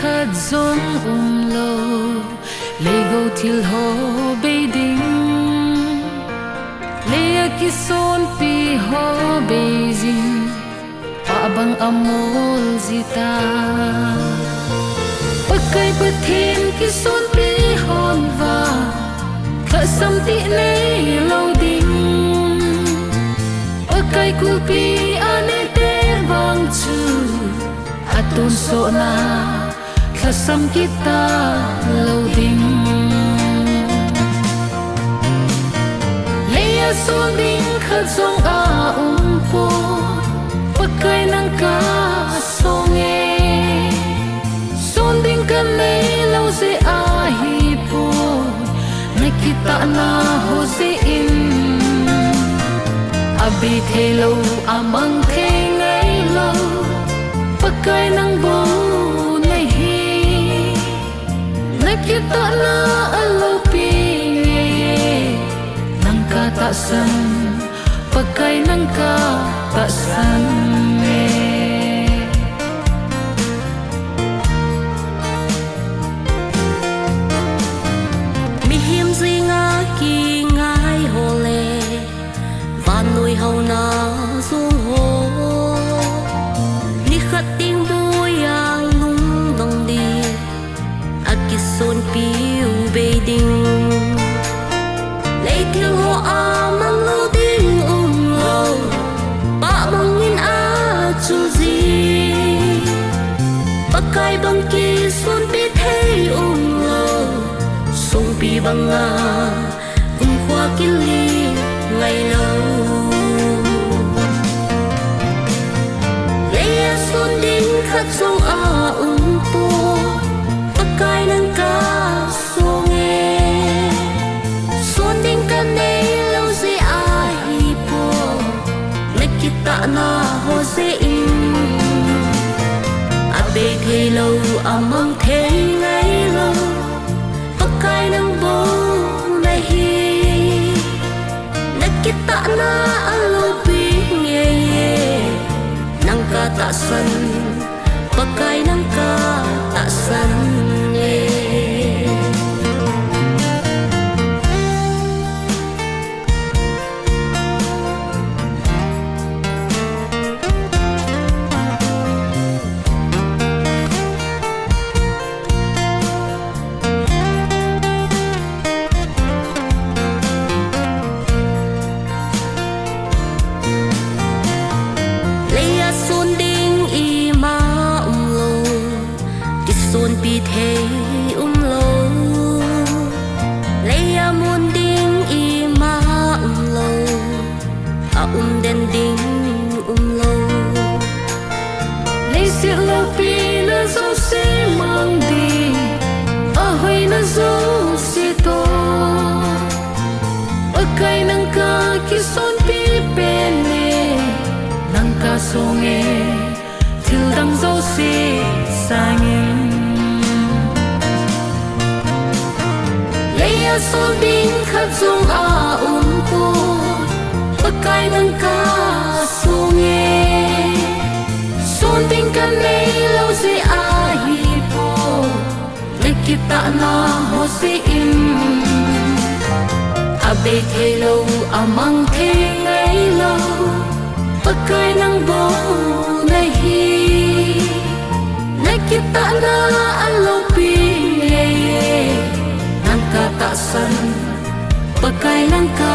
khát giống lâu lấy gấu thiêu hồ bê đinh lấy ki son pi hồ bê zin pa bang amol zita pakai pathin ki son pi hon va khát sam ti nei lâu đinh pakai kulpi ane te vang chu atun so na khasam kita lâu ding leya so ding khazong a po pakai nang ka songe son ding kan nei lâu se a hi po nakita na ho se in abi the lâu amang the ngai lâu pakai nang bo nei hi nakita na alo pi nang ka ta san pakai nang ka ta san mi hiểm gì ngã ki ngai hồ lệ van nuôi hầu na dung hồ ni khát tiếng bôi ang lung dong đi son piu bê đinh lấy thiêng hồ a mang lâu đinh lâu ba mang in a chu gì pakai bang ki son pi thei lâu song pi bang a khoa ki li ngày lâu lấy son đinh khát song a po pakai nang ka songe son ding kan nei lâu se a hi po nakita na ho se in abe the lâu amang the ngai lâu pakai nang bo na hi nakita na alo pi nge nang ka ta san pakai nang ka ta san son pi thei lo leya mon ding i ma lo a den ding lo lấy sự lâu pi na zo se mang đi a hoi na zo se to pakai nang ka ki son pi pen ne nang ka songe til dang zo se sangin son ding khát dung a po pakai nang ka songe son ding kan nei lâu se a hi po nakita na ho se in abe the lâu amang the ngai lâu pakai nang bo nei hi nakita na alo pi ta san pakai nang ka